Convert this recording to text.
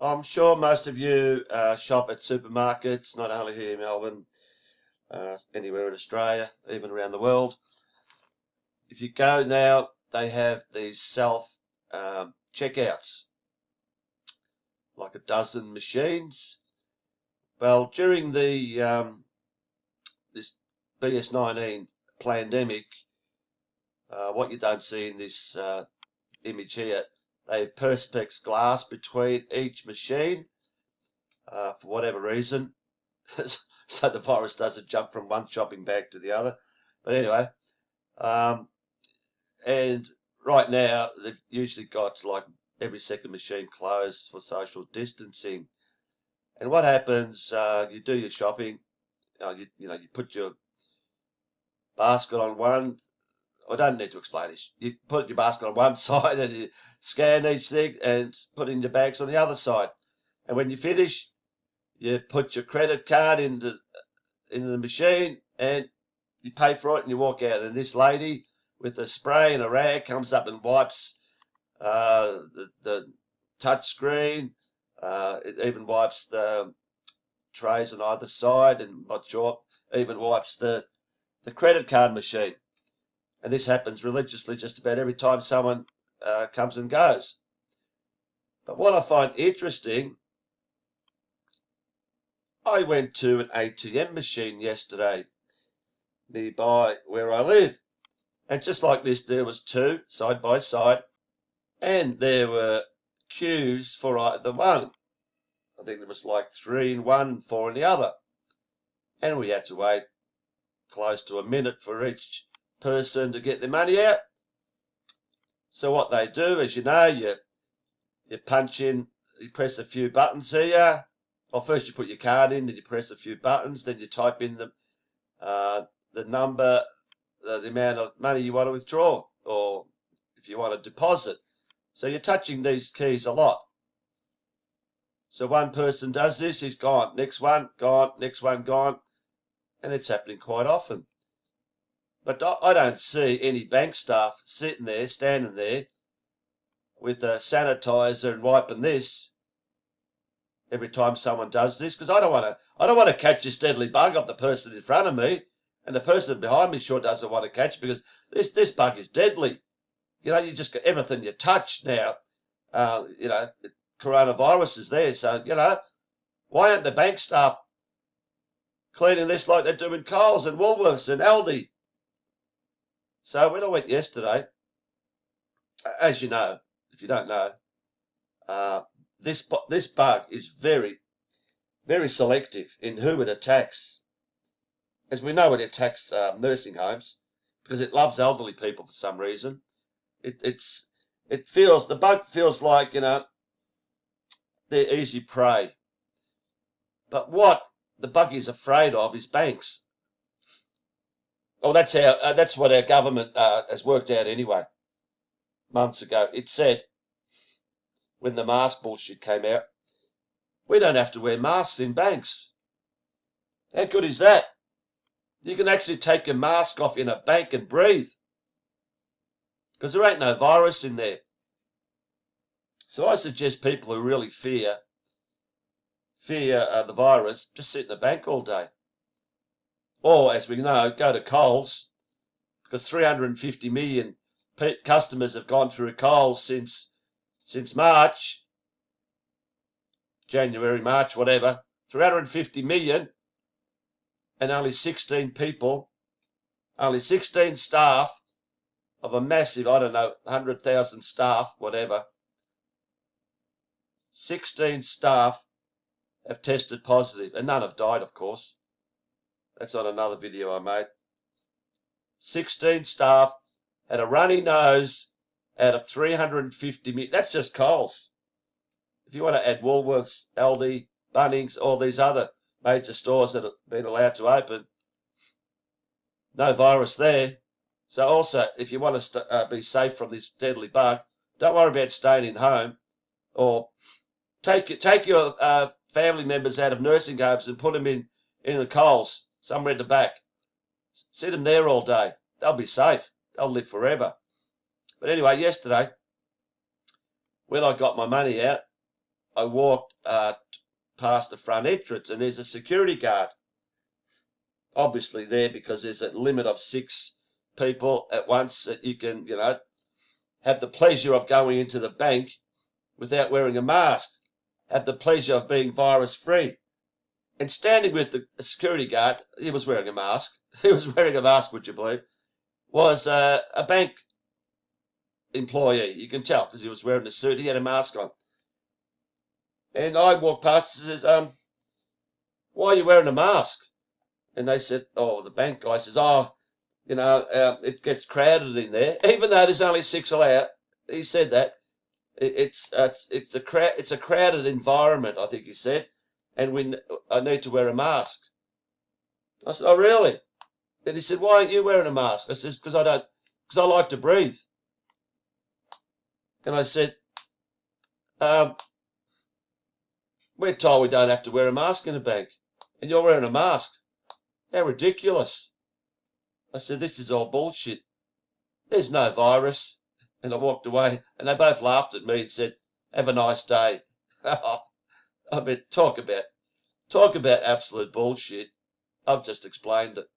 I'm sure most of you shop at supermarkets, not only here in Melbourne, anywhere in Australia, even around the world. If you go now, they have these self checkouts, like a dozen machines. Well, during the this BS-19 pandemic, what you don't see in this image here, they have perspex glass between each machine for whatever reason, so the virus doesn't jump from one shopping bag to the other. But anyway, and right now they've usually got like every second machine closed for social distancing. And what happens? You do your shopping. You put your basket on one. I don't need to explain this. You put your basket on one side and you scan each thing and put in your bags on the other side. And when you finish, you put your credit card into the machine and you pay for it and you walk out. And this lady with a spray and a rag comes up and wipes the touch screen. It even wipes the trays on either side, and not sure, even wipes the credit card machine. And this happens religiously just about every time someone comes and goes. But what I find interesting, I went to an ATM machine yesterday nearby where I live. And just like this, there was two side by side, and there were queues for either one. I think there was like 3 in one, 4 in the other. And we had to wait close to a minute for each person to get their money out. So what they do, as you know, you punch in, you press a few buttons here. Or first you put your card in, then you press a few buttons, then you type in the number, the amount of money you want to withdraw, or if you want to deposit. So you're touching these keys a lot. So one person does this, he's gone. Next one, gone. Next one, gone. And it's happening quite often. But I don't see any bank staff sitting there, standing there, with a sanitizer and wiping this every time someone does this, because I don't want to catch this deadly bug off the person in front of me, and the person behind me sure doesn't want to catch it, because this bug is deadly. You just got everything you touch now. Coronavirus is there, so why aren't the bank staff cleaning this like they do in Coles and Woolworths and Aldi? So when I went yesterday, as you know, if you don't know, this bug is very, very selective in who it attacks. As we know, it attacks nursing homes because it loves elderly people for some reason. The bug feels like, they're easy prey. But what the bug is afraid of is banks. Oh, that's what our government has worked out anyway. Months ago, it said, when the mask bullshit came out, we don't have to wear masks in banks. How good is that? You can actually take your mask off in a bank and breathe, because there ain't no virus in there. So I suggest people who really fear the virus just sit in a bank all day. Or, as we know, go to Coles, because 350 million customers have gone through Coles since March, January, March, whatever. 350 million, and only 16 staff of a massive, 100,000 staff, whatever. 16 staff have tested positive, and none have died, of course. That's on another video I made. 16 staff had a runny nose out of 350 million. That's just Coles. If you want to add Woolworths, Aldi, Bunnings, all these other major stores that have been allowed to open, no virus there. So also, if you want to be safe from this deadly bug, don't worry about staying at home, or take your family members out of nursing homes and put them in the Coles, somewhere at the back. Sit them there all day. They'll be safe. They'll live forever. But anyway, yesterday, when I got my money out, I walked past the front entrance, and there's a security guard, obviously there because there's a limit of 6 people at once that you can, have the pleasure of going into the bank without wearing a mask, have the pleasure of being virus-free. And standing with the security guard, he was wearing a mask. He was wearing a mask, would you believe? Was a bank employee. You can tell because he was wearing a suit. He had a mask on. And I walked past and says, why are you wearing a mask? And they said, oh, the bank guy says, it gets crowded in there. Even though there's only 6 allowed, he said that. It's a crowded environment, I think he said, and I need to wear a mask. I said, oh, really? Then he said, why aren't you wearing a mask? I said, because I like to breathe. And I said, we're told we don't have to wear a mask in a bank, and you're wearing a mask. How ridiculous. I said, this is all bullshit. There's no virus. And I walked away, and they both laughed at me and said, have a nice day. I mean, talk about absolute bullshit. I've just explained it.